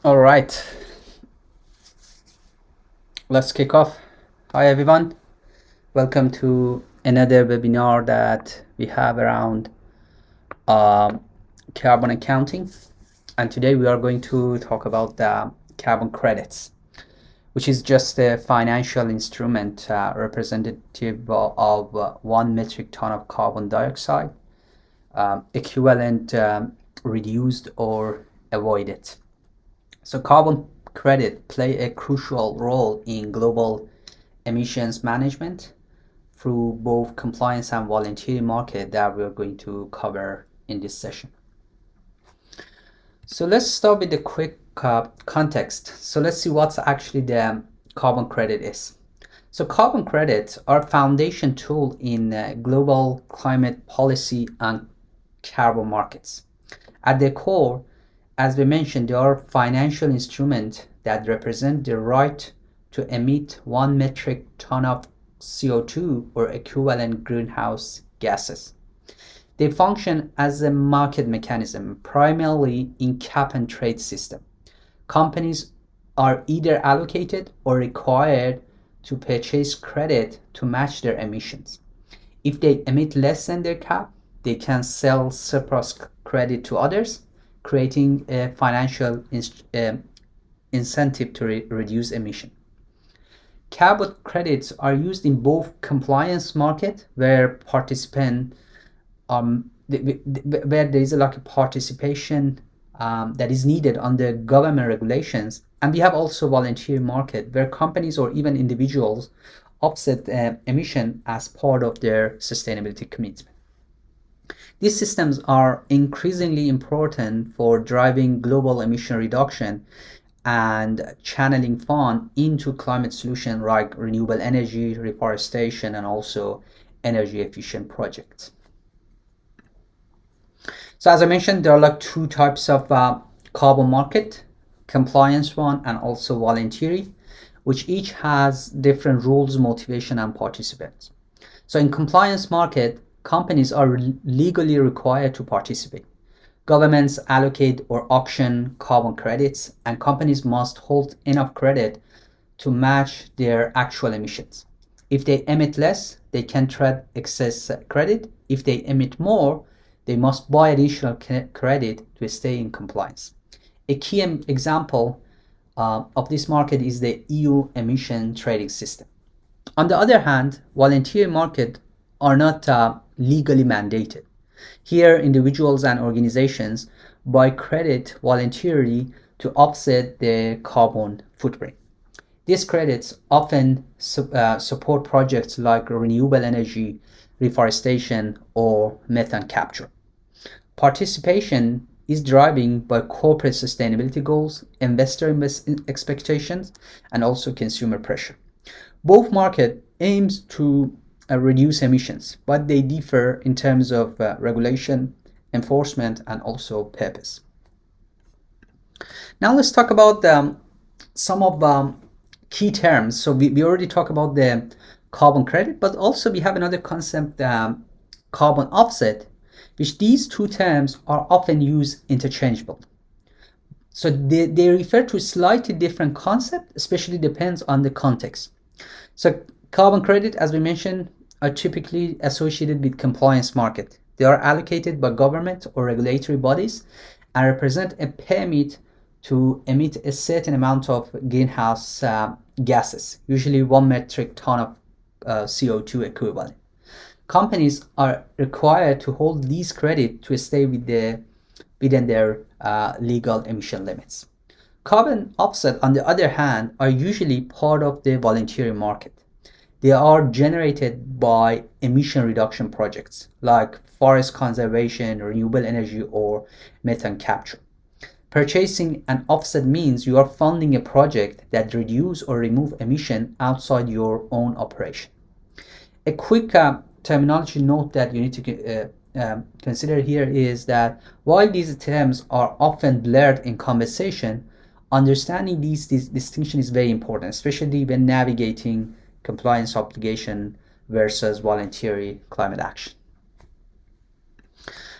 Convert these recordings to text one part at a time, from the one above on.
All right, let's kick off. Hi, everyone. Welcome to another webinar that we have around um, carbon accounting. And today we are going to talk about the carbon credits, which is just a financial instrument representative of 1 metric ton of carbon dioxide, equivalent reduced or avoided. So carbon credit play a crucial role in global emissions management through both compliance and voluntary market that we're going to cover in this session. So let's start with the quick context. So let's see what's actually the carbon credit is. So carbon credits are a foundation tool in global climate policy and carbon markets. At their core, as we mentioned, they are financial instruments that represent the right to emit 1 metric ton of CO2 or equivalent greenhouse gases. They function as a market mechanism, primarily in cap and trade system. Companies are either allocated or required to purchase credit to match their emissions. If they emit less than their cap, they can sell surplus credit to others, creating a financial incentive to reduce emission. Carbon credits are used in both compliance market where participant where there is like a participation that is needed under government regulations, and we have also voluntary market where companies or even individuals offset emission as part of their sustainability commitment. These systems are increasingly important for driving global emission reduction and channeling fund into climate solutions like renewable energy, reforestation, and also energy efficient projects. So as I mentioned, there are like two types of carbon market, compliance one and also voluntary, which each has different rules, motivation, and participants. So in compliance market, companies are legally required to participate. Governments allocate or auction carbon credits, and companies must hold enough credit to match their actual emissions. If they emit less, they can trade excess credit. If they emit more, they must buy additional credit to stay in compliance. A key example of this market is the EU emission trading system. On the other hand, voluntary markets are not legally mandated. Here, individuals and organizations buy credit voluntarily to offset their carbon footprint. These credits often support projects like renewable energy, reforestation, or methane capture. Participation is driven by corporate sustainability goals, investor expectations, and also consumer pressure. Both market aims to reduce emissions, but they differ in terms of regulation, enforcement, and also purpose. Now let's talk about some of key terms. So we already talked about the carbon credit, but also we have another concept, carbon offset, which these two terms are often used interchangeable. So they refer to slightly different concept, especially depends on the context. So carbon credit, as we mentioned, are typically associated with compliance market. They are allocated by government or regulatory bodies and represent a permit to emit a certain amount of greenhouse gases, usually 1 metric ton of CO2 equivalent. Companies are required to hold these credits to stay within their legal emission limits. Carbon offset, on the other hand, are usually part of the voluntary market. They are generated by emission reduction projects like forest conservation, renewable energy, or methane capture. Purchasing an offset means you are funding a project that reduce or remove emission outside your own operation. A quick terminology note that you need to consider here is that while these terms are often blurred in conversation, understanding these distinction is very important, especially when navigating compliance obligation versus voluntary climate action.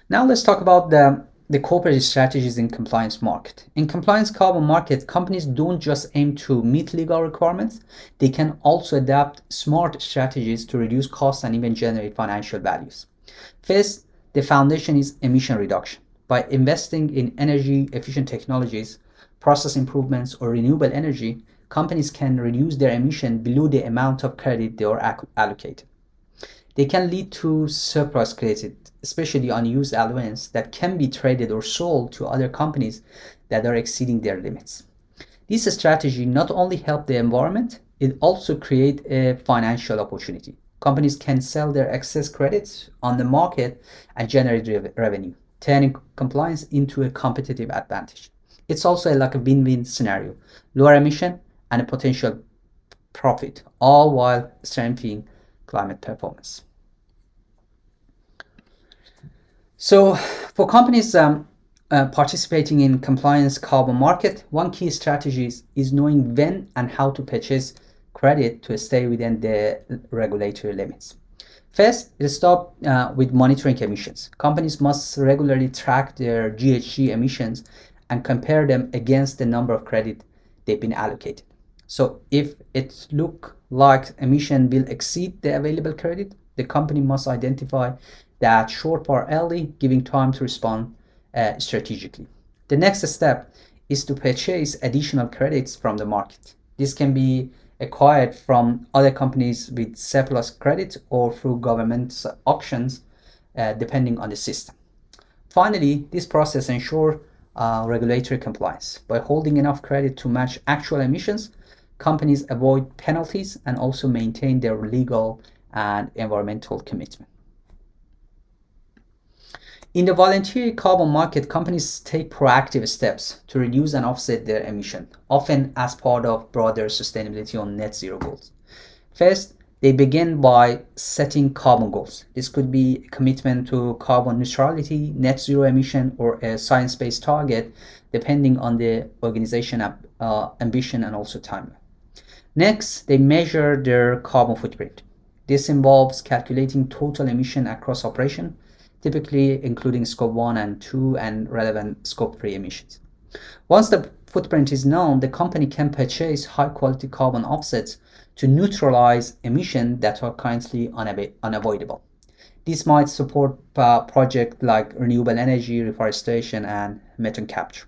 Now let's talk about the the corporate strategies in compliance market. In compliance carbon market, companies don't just aim to meet legal requirements, they can also adapt smart strategies to reduce costs and even generate financial values. First, the foundation is emission reduction. By investing in energy efficient technologies, process improvements, or renewable energy, companies can reduce their emission below the amount of credit they are allocated. They can lead to surplus credit, especially unused allowance that can be traded or sold to other companies that are exceeding their limits. This strategy not only helps the environment, it also creates a financial opportunity. Companies can sell their excess credits on the market and generate revenue, turning compliance into a competitive advantage. It's also like a win-win scenario, lower emission and a potential profit, all while strengthening climate performance. So for companies participating in compliance carbon market, one key strategy is knowing when and how to purchase credit to stay within the regulatory limits. First, it starts with monitoring emissions. Companies must regularly track their GHG emissions and compare them against the number of credit they've been allocated. So if it looks like emission will exceed the available credit, the company must identify that shortfall early, giving time to respond strategically. The next step is to purchase additional credits from the market. This can be acquired from other companies with surplus credit or through government auctions, depending on the system. Finally, this process ensures regulatory compliance. By holding enough credit to match actual emissions, companies avoid penalties and also maintain their legal and environmental commitment. In the voluntary carbon market, companies take proactive steps to reduce and offset their emission, often as part of broader sustainability or net zero goals. First, they begin by setting carbon goals. This could be a commitment to carbon neutrality, net zero emission, or a science-based target, depending on the organization ambition and also timeline. Next, they measure their carbon footprint. This involves calculating total emission across operation, typically including scope 1 and 2 and relevant scope 3 emissions. Once the footprint is known, the company can purchase high-quality carbon offsets to neutralize emissions that are currently unavoidable. This might support projects like renewable energy, reforestation, and methane capture.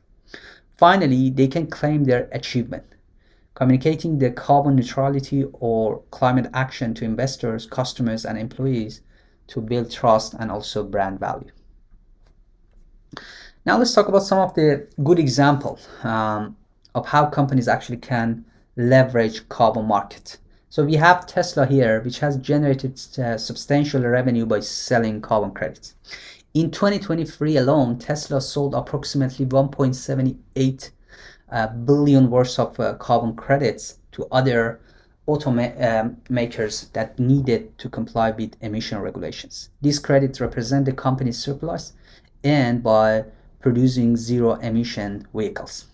Finally, they can claim their achievement, communicating the carbon neutrality or climate action to investors, customers, and employees to build trust and also brand value. Now let's talk about some of the good examples of how companies actually can leverage carbon market. So we have Tesla here, which has generated substantial revenue by selling carbon credits. In 2023 alone, Tesla sold approximately 1.78 billion worth of carbon credits to other automakers that needed to comply with emission regulations. These credits represent the company's surplus and by producing zero emission vehicles.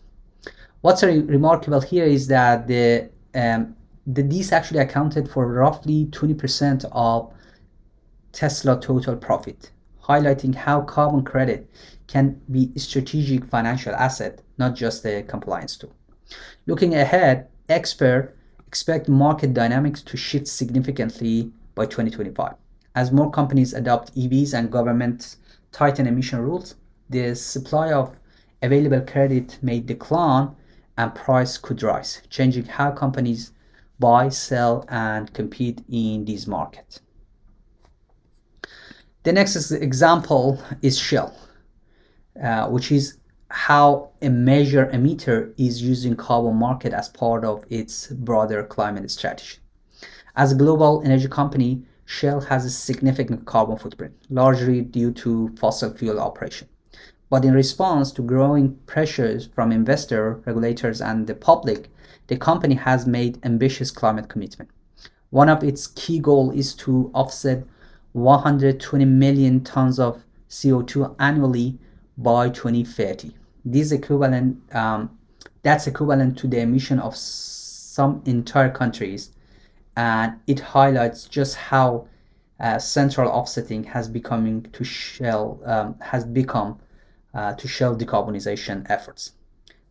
What's remarkable here is that these actually accounted for roughly 20% of Tesla total profit, highlighting how carbon credit can be a strategic financial asset, not just a compliance tool. Looking ahead, experts expect market dynamics to shift significantly by 2025. As more companies adopt EVs and governments tighten emission rules, the supply of available credit may decline and price could rise, changing how companies buy, sell, and compete in these markets. The next example is Shell, which is how a measure emitter is using carbon market as part of its broader climate strategy. As a global energy company, Shell has a significant carbon footprint, largely due to fossil fuel operation. But in response to growing pressures from investors, regulators, and the public, the company has made ambitious climate commitment. One of its key goals is to offset 120 million tons of CO2 annually by 2030. That's equivalent to the emission of some entire countries, and it highlights just how central offsetting has become to Shell decarbonization efforts.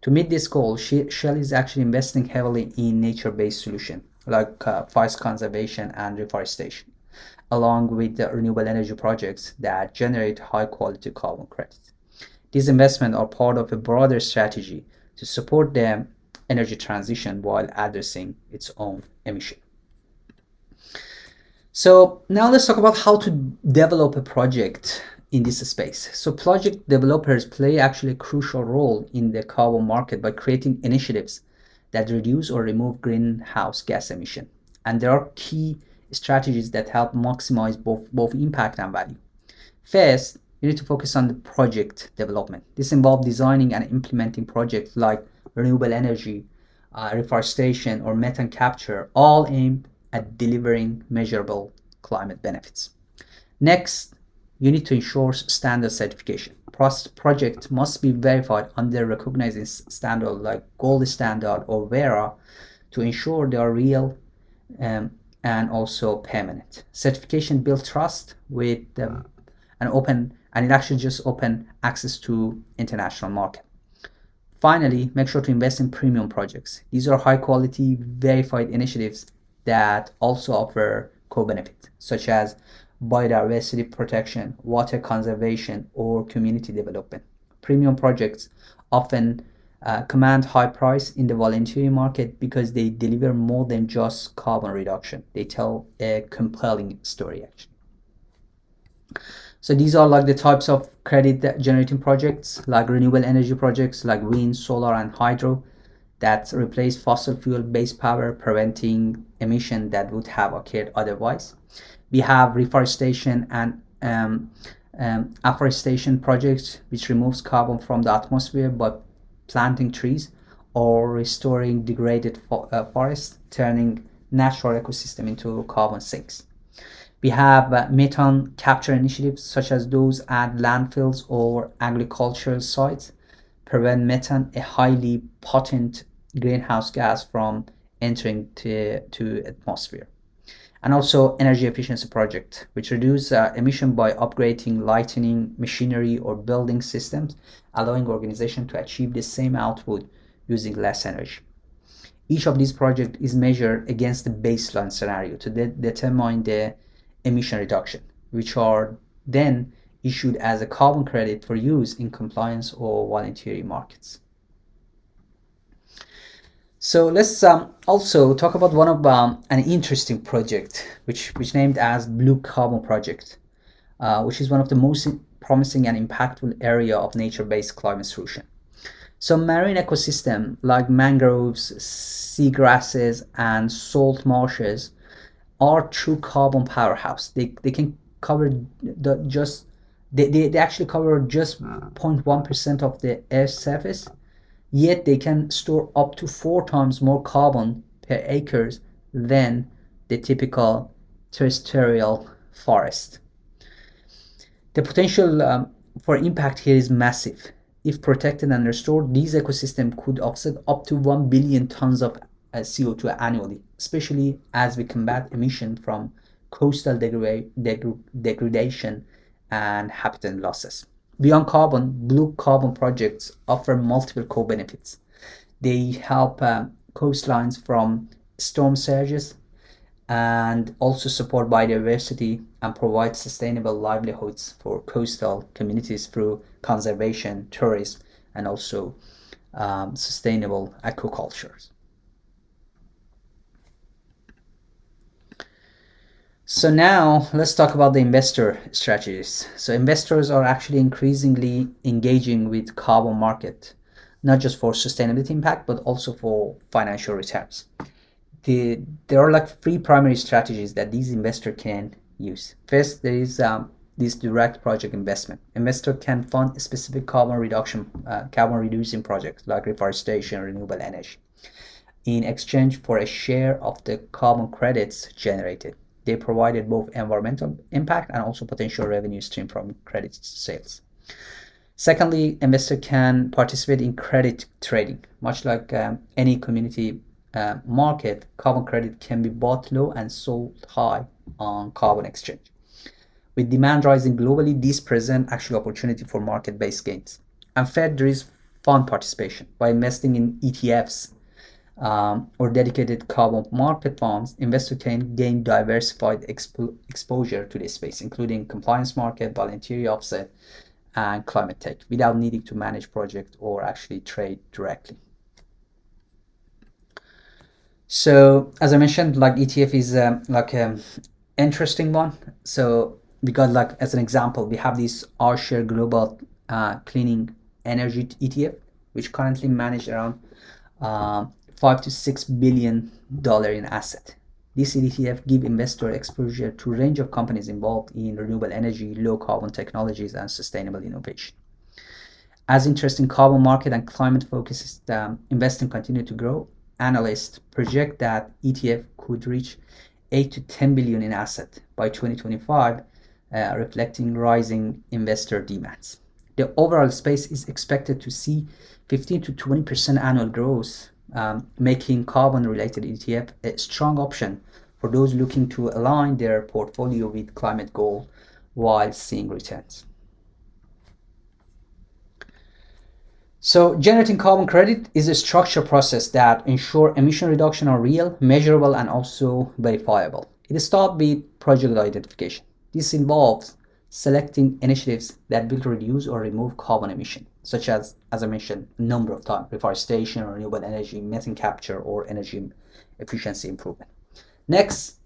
To meet this goal, Shell is actually investing heavily in nature-based solutions like forest conservation and reforestation, along with the renewable energy projects that generate high-quality carbon credits. These investments are part of a broader strategy to support the energy transition while addressing its own emission. So now let's talk about how to develop a project in this space. So project developers play actually a crucial role in the carbon market by creating initiatives that reduce or remove greenhouse gas emission. And there are key strategies that help maximize both impact and value. First, you need to focus on the project development. This involves designing and implementing projects like renewable energy, reforestation, or methane capture, all aimed at delivering measurable climate benefits. Next, you need to ensure standard certification. Project must be verified under recognized standard like Gold Standard or Verra to ensure they are real and also permanent. Certification builds trust with and it actually just open access to international market. Finally, make sure to invest in premium projects. These are high quality, verified initiatives that also offer co-benefits, such as biodiversity protection, water conservation, or community development. Premium projects often command high price in the voluntary market because they deliver more than just carbon reduction. They tell a compelling story, actually. So these are like the types of credit generating projects, like renewable energy projects like wind, solar, and hydro that replace fossil fuel based power, preventing emission that would have occurred otherwise. We have reforestation and afforestation projects, which removes carbon from the atmosphere by planting trees or restoring degraded forests, turning natural ecosystem into carbon sinks. We have methane capture initiatives such as those at landfills or agricultural sites, prevent methane, a highly potent greenhouse gas, from entering to atmosphere. And also energy efficiency project, which reduce emission by upgrading lighting, machinery, or building systems, allowing organization to achieve the same output using less energy. Each of these projects is measured against the baseline scenario to determine the emission reduction, which are then issued as a carbon credit for use in compliance or voluntary markets. So let's also talk about one of an interesting project, which named as Blue Carbon Project, which is one of the most promising and impactful area of nature-based climate solution. So marine ecosystem like mangroves, seagrasses, and salt marshes are true carbon powerhouse. They can cover they actually cover just 0.1% of the Earth's surface, yet they can store up to 4 times more carbon per acre than the typical terrestrial forest. The potential for impact here is massive. If protected and restored, these ecosystems could offset up to 1 billion tons of CO2 annually, especially as we combat emission from coastal degradation and habitat losses. Beyond carbon, blue carbon projects offer multiple co-benefits. They help coastlines from storm surges and also support biodiversity and provide sustainable livelihoods for coastal communities through conservation, tourism, and also sustainable aquaculture. So now let's talk about the investor strategies. So investors are actually increasingly engaging with carbon market, not just for sustainability impact, but also for financial returns. There are like 3 primary strategies that these investors can use. First, there is this direct project investment. Investor can fund a specific carbon reducing projects like reforestation, renewable energy, in exchange for a share of the carbon credits generated. They provided both environmental impact and also potential revenue stream from credit sales. Secondly, investor can participate in credit trading. Much like any community market, carbon credit can be bought low and sold high on carbon exchange. With demand rising globally, these present actual opportunity for market-based gains. And third, there is fund participation. By investing in ETFs or dedicated carbon market funds, investors can gain diversified exposure to this space, including compliance market, voluntary offset, and climate tech, without needing to manage project or actually trade directly. So as I mentioned, like ETF is like an interesting one. So we got, like, as an example, we have this our share global cleaning energy ETF, which currently managed around 5 to 6 billion dollar in asset. This ETF give investor exposure to a range of companies involved in renewable energy, low carbon technologies, and sustainable innovation. As interest in carbon market and climate focused investing continue to grow, analysts project that ETF could reach 8 to 10 billion in asset by 2025, reflecting rising investor demands. The overall space is expected to see 15 to 20% annual growth, making carbon-related ETF a strong option for those looking to align their portfolio with climate goals while seeing returns. So generating carbon credit is a structured process that ensures emission reduction are real, measurable, and also verifiable. It starts with project identification. This involves selecting initiatives that will reduce or remove carbon emission, such as I mentioned a number of times, reforestation, renewable energy, methane capture, or energy efficiency improvement. Next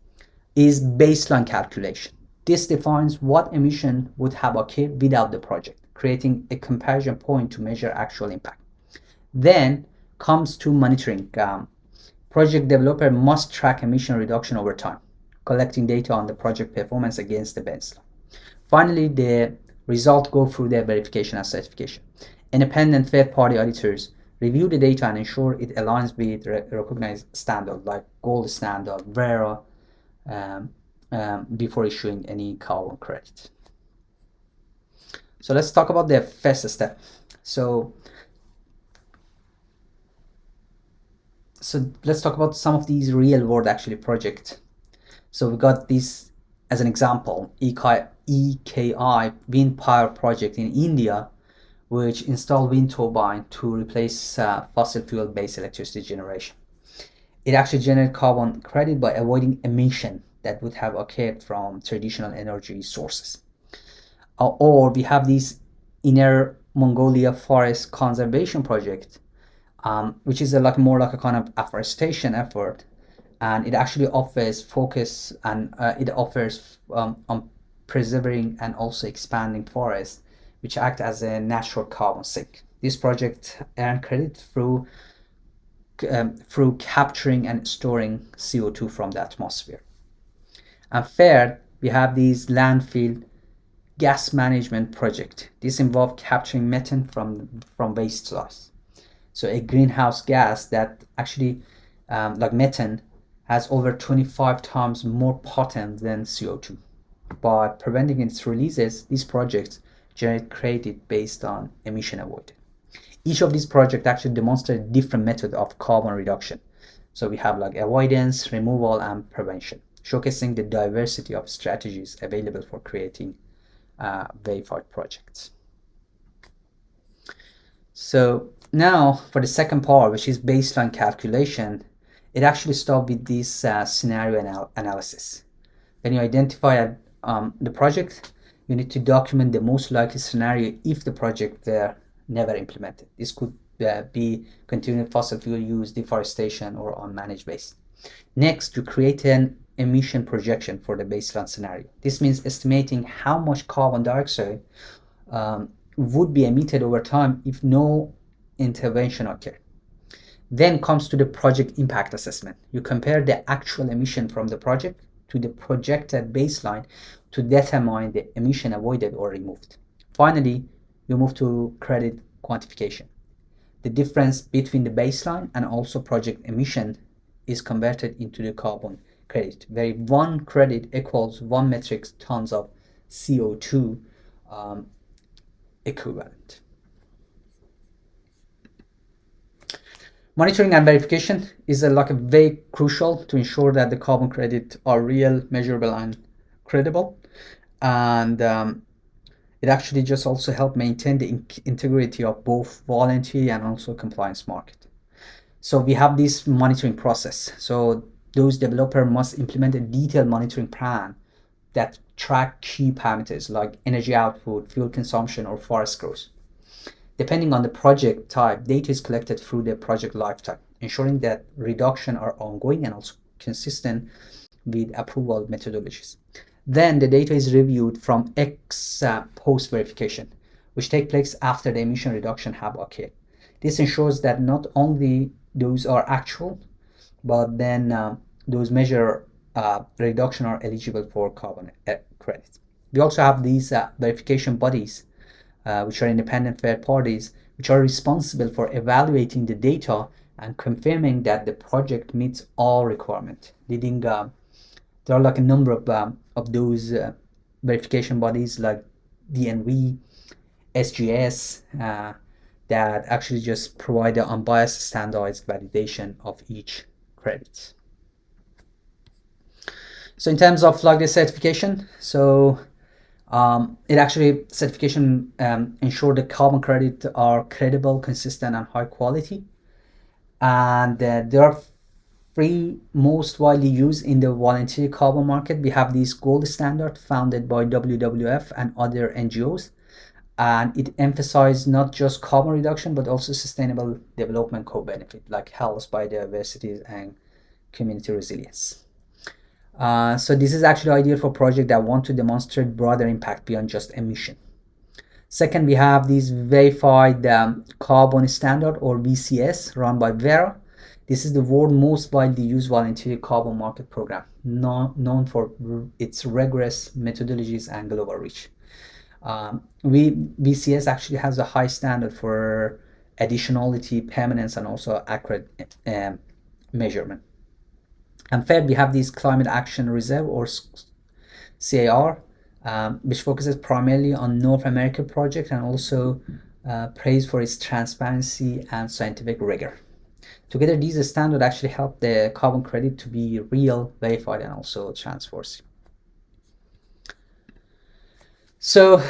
is baseline calculation. This defines what emission would have occurred without the project, creating a comparison point to measure actual impact. Then comes to monitoring. Project developer must track emission reduction over time, collecting data on the project performance against the baseline. Finally, the results go through their verification and certification. Independent third-party auditors review the data and ensure it aligns with recognized standards like gold standard, Verra, before issuing any carbon credit. So let's talk about the first step. So let's talk about some of these real-world actually projects. So we got this as an example, EKI wind power project in India, which installed wind turbine to replace fossil fuel-based electricity generation. It actually generated carbon credit by avoiding emission that would have occurred from traditional energy sources. Or we have this Inner Mongolia Forest Conservation Project, which is more like a kind of afforestation effort, and it actually offers focus and it offers on preserving and also expanding forests, which act as a natural carbon sink. This project earned credit through capturing and storing CO2 from the atmosphere. And third, we have these landfill gas management project. This involved capturing methane from waste sites. So a greenhouse gas that actually, like methane, has over 25 times more potent than CO2. By preventing its releases, these projects generate credit based on emission avoided. Each of these projects actually demonstrate a different method of carbon reduction. So we have like avoidance, removal, and prevention, showcasing the diversity of strategies available for creating verified projects. So now for the second part, which is baseline calculation, it actually starts with this scenario analysis. When you identify the project, you need to document the most likely scenario if the project never implemented. This could be continued fossil fuel use, deforestation, or unmanaged waste. Next, you create an emission projection for the baseline scenario. This means estimating how much carbon dioxide would be emitted over time if no intervention occurred. Then comes to the project impact assessment. You compare the actual emission from the project to the projected baseline to determine the emission avoided or removed. Finally, you move to credit quantification. The difference between the baseline and also project emission is converted into the carbon credit, where one credit equals 1 metric tons of CO2 equivalent. Monitoring and verification is very crucial to ensure that the carbon credits are real, measurable, and credible. And It actually just also help maintain the integrity of both voluntary and also compliance market. So we have this monitoring process. So those developer must implement a detailed monitoring plan that track key parameters like energy output, fuel consumption, or forest growth. Depending on the project type, data is collected through the project lifetime, ensuring that reduction are ongoing and also consistent with approval methodologies. Then the data is reviewed from ex post verification, which take place after the emission reduction have occurred. This ensures that not only those are actual, but then those measure reduction are eligible for carbon credit. We also have these verification bodies, which are independent third parties, which are responsible for evaluating the data and confirming that the project meets all requirements. Leading, there are like a number of those verification bodies like DNV, SGS, that actually just provide an unbiased standardized validation of each credit. So in terms of like the certification, so it actually certification ensure the carbon credit are credible, consistent, and high quality. And there are three most widely used in the voluntary carbon market. We have this gold standard founded by WWF and other NGOs, and it emphasizes not just carbon reduction but also sustainable development co-benefit like health, biodiversity, and community resilience. So this is actually ideal for projects that want to demonstrate broader impact beyond just emission. Second, we have this verified carbon standard or VCS run by Verra. This is the world's most widely used voluntary carbon market program, known for its rigorous methodologies and global reach. VCS actually has a high standard for additionality, permanence, and also accurate measurement. And third, we have this Climate Action Reserve or CAR, which focuses primarily on North America projects and also praised for its transparency and scientific rigor. Together, these standards actually help the carbon credit to be real, verified, and also transparency. So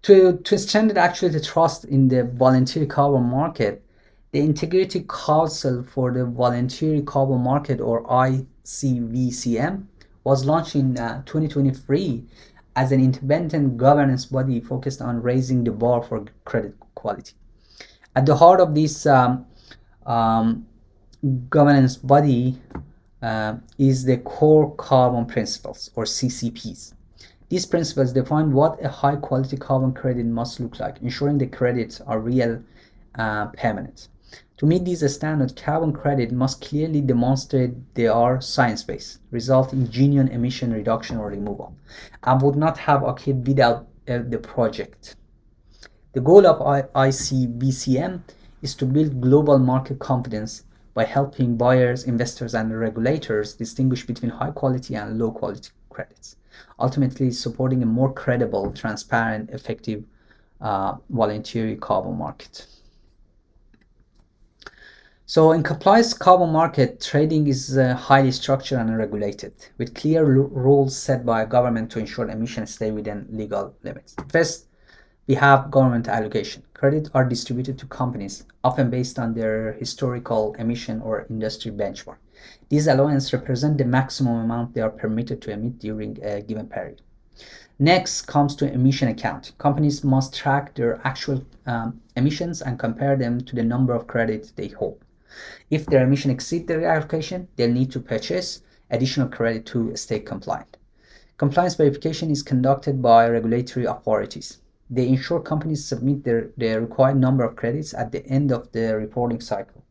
to strengthen actually the trust in the voluntary carbon market, the Integrity Council for the Voluntary Carbon Market, or ICVCM, was launched in 2023 as an independent governance body focused on raising the bar for credit quality. At the heart of this governance body is the core carbon principles, or CCPs. These principles define what a high quality carbon credit must look like, ensuring the credits are real, permanent. To meet these standards, carbon credit must clearly demonstrate they are science-based, result in genuine emission reduction or removal, and would not have occurred without the project. The goal of ICBCM is to build global market confidence by helping buyers, investors, and regulators distinguish between high quality and low quality credits, ultimately supporting a more credible, transparent, effective voluntary carbon market. So in compliance carbon market, trading is highly structured and regulated, with clear rules set by a government to ensure emissions stay within legal limits. First, we have government allocation. Credits are distributed to companies, often based on their historical emission or industry benchmark. These allowances represent the maximum amount they are permitted to emit during a given period. Next comes to emission account. Companies must track their actual emissions and compare them to the number of credits they hold. If their emission exceeds their allocation, they'll need to purchase additional credit to stay compliant. Compliance verification is conducted by regulatory authorities. They ensure companies submit their required number of credits at the end of the reporting cycle,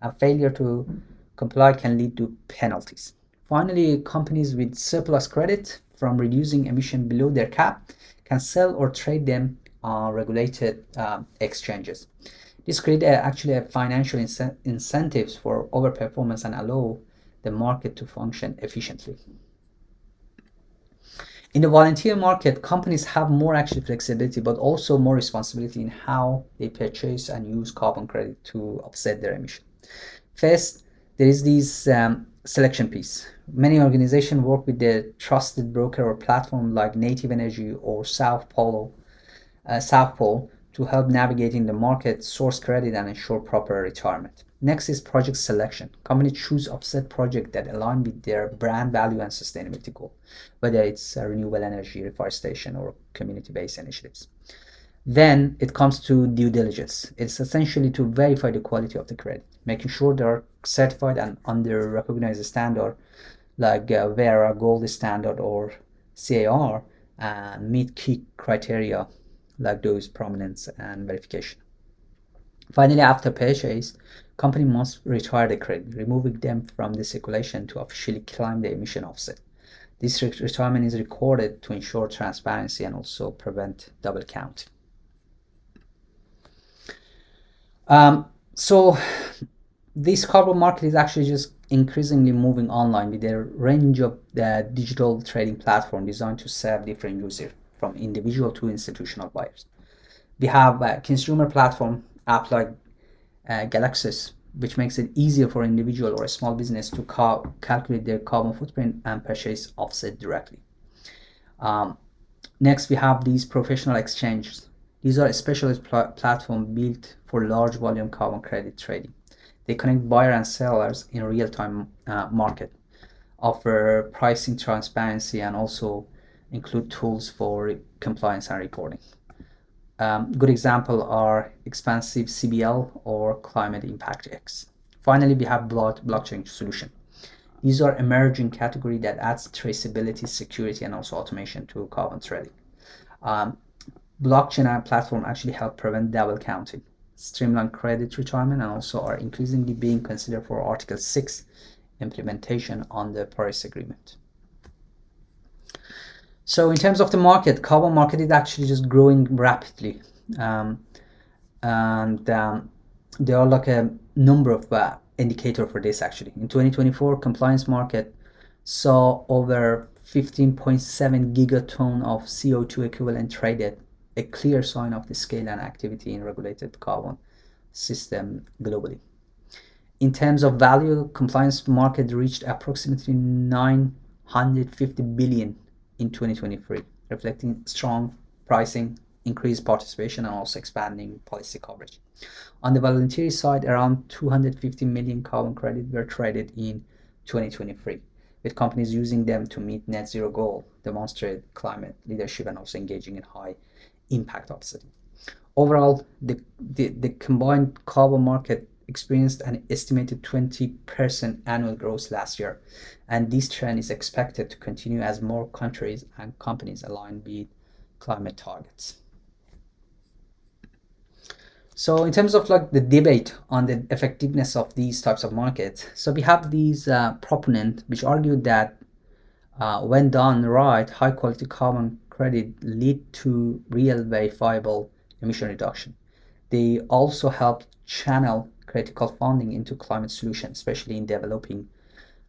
and failure to comply can lead to penalties. Finally, companies with surplus credit from reducing emission below their cap can sell or trade them on regulated exchanges. This creates actually a financial incentives for overperformance and allow the market to function efficiently. In the volunteer market, companies have more actually flexibility, but also more responsibility in how they purchase and use carbon credit to offset their emission. First, there is this selection piece. Many organizations work with the trusted broker or platform like Native Energy or South Polo South Pole to help navigating the market, source credit, and ensure proper retirement. Next is project selection. Companies choose offset projects that align with their brand value and sustainability goal, whether it's renewable energy, reforestation, or community-based initiatives. Then it comes to due diligence. It's essentially to verify the quality of the credit, making sure they are certified and under recognized standard like Verra Gold Standard or CAR, and meet key criteria like those prominence and verification. Finally, after purchase, company must retire the credit, removing them from the circulation to officially claim the emission offset. This retirement is recorded to ensure transparency and also prevent double counting. So this carbon market is actually just increasingly moving online with a range of digital trading platforms designed to serve different users, from individual to institutional buyers. We have a consumer platform app like Galaxis, which makes it easier for individual or a small business to calculate their carbon footprint and purchase offset directly. Next, we have these professional exchanges. These are a specialist platform built for large volume carbon credit trading. They connect buyer and sellers in real-time market, offer pricing transparency, and also include tools for compliance and reporting. Good example are Expansive CBL or Climate Impact X. Finally, we have blockchain solution. These are emerging category that adds traceability, security, and also automation to carbon trading. Blockchain and platform actually help prevent double counting, streamline credit retirement, and also are increasingly being considered for Article 6 implementation on the Paris Agreement. So in terms of the market, carbon market is actually just growing rapidly. There are like a number of indicators for this actually. In 2024, compliance market saw over 15.7 gigaton of CO2 equivalent traded, a clear sign of the scale and activity in regulated carbon system globally. In terms of value, compliance market reached approximately 950 billion in 2023, reflecting strong pricing, increased participation, and also expanding policy coverage. On the voluntary side, around 250 million carbon credits were traded in 2023, with companies using them to meet net zero goal, demonstrate climate leadership, and also engaging in high impact offsetting. Overall, the combined carbon market experienced an estimated 20% annual growth last year, and this trend is expected to continue as more countries and companies align with climate targets. So in terms of like the debate on the effectiveness of these types of markets, so we have these proponents which argue that when done right, high quality carbon credit lead to real verifiable emission reduction. They also help channel critical funding into climate solutions, especially in developing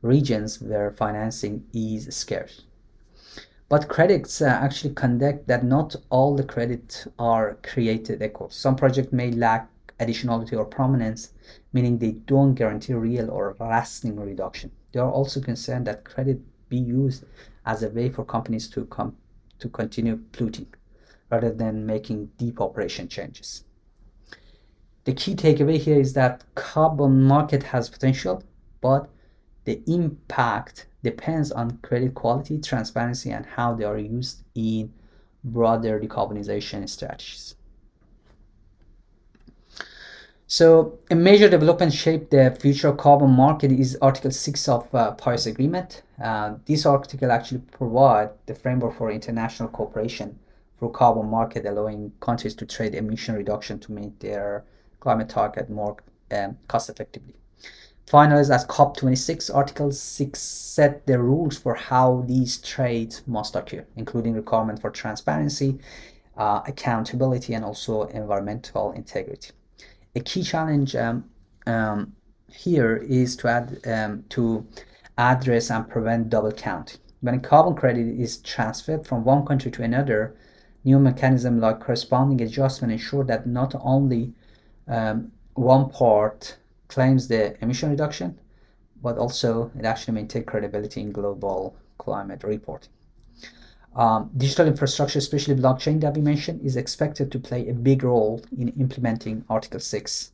regions where financing is scarce. But critics actually conduct that not all the credits are created equal. Some projects may lack additionality or prominence, meaning they don't guarantee real or lasting reduction. They are also concerned that credit be used as a way for companies to continue polluting rather than making deep operation changes. The key takeaway here is that carbon market has potential, but the impact depends on credit quality, transparency, and how they are used in broader decarbonization strategies. So a major development shaped the future carbon market is Article 6 of Paris Agreement. This article actually provides the framework for international cooperation through carbon market, allowing countries to trade emission reduction to meet their climate target more cost effectively. Finalized as COP26, Article 6 set the rules for how these trades must occur, including requirement for transparency, accountability, and also environmental integrity. A key challenge here is to address and prevent double counting. When a carbon credit is transferred from one country to another, new mechanisms like corresponding adjustment ensure that not only one part claims the emission reduction, but also it actually maintains credibility in global climate reporting. Digital infrastructure, especially blockchain that we mentioned, is expected to play a big role in implementing Article 6.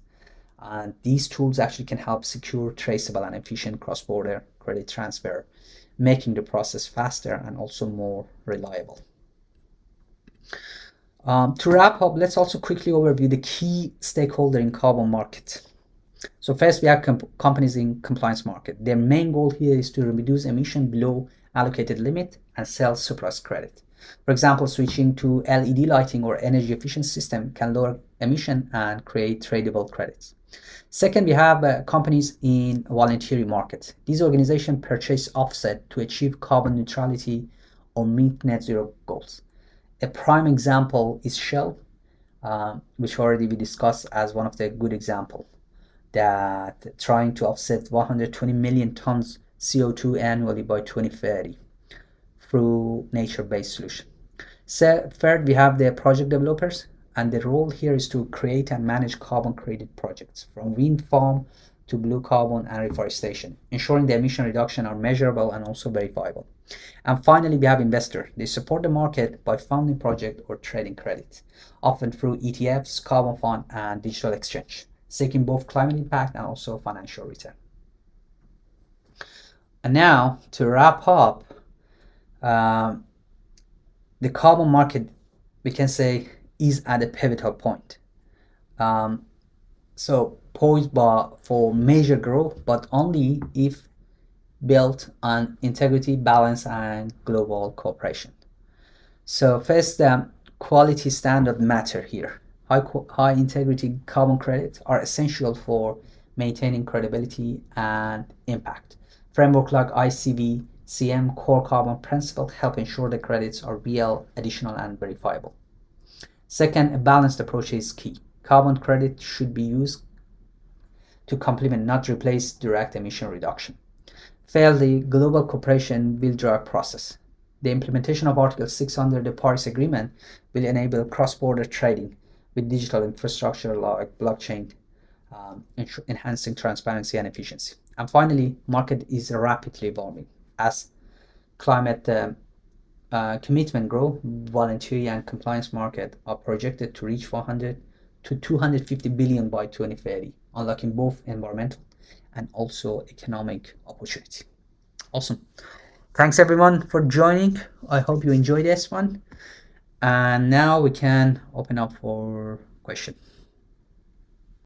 And these tools actually can help secure, traceable, and efficient cross-border credit transfer, making the process faster and also more reliable. To wrap up, let's also quickly overview the key stakeholder in carbon market. So first, we have companies in compliance market. Their main goal here is to reduce emission below allocated limit and sell surplus credit. For example, switching to LED lighting or energy efficient system can lower emission and create tradable credits. Second, we have companies in voluntary market. These organizations purchase offset to achieve carbon neutrality or meet net zero goals. A prime example is Shell, which already we discussed as one of the good examples, that trying to offset 120 million tons CO2 annually by 2030 through nature-based solution. So third, we have the project developers, and the role here is to create and manage carbon credit projects from wind farm to blue carbon and reforestation, ensuring the emission reduction are measurable and also verifiable. And finally, we have investors. They support the market by funding project or trading credits, often through ETFs, carbon fund, and digital exchange, seeking both climate impact and also financial return. And now, to wrap up, the carbon market, we can say, is at a pivotal point. So poised for major growth, but only if built on integrity, balance, and global cooperation. So first, quality standard matter here. High integrity carbon credits are essential for maintaining credibility and impact. Framework like ICV, CM, core carbon principle help ensure the credits are real, additional, and verifiable. Second, a balanced approach is key. Carbon credit should be used to complement, not replace, direct emission reduction. Thirdly, global cooperation will drive process. The implementation of Article 6 under the Paris Agreement will enable cross-border trading with digital infrastructure like blockchain, enhancing transparency and efficiency. And finally, market is rapidly evolving. As climate commitment grow, voluntary and compliance market are projected to reach 400 to 250 billion by 2030, unlocking both environmental and also economic opportunity. Awesome. Thanks everyone for joining. I hope you enjoyed this one. And now we can open up for questions.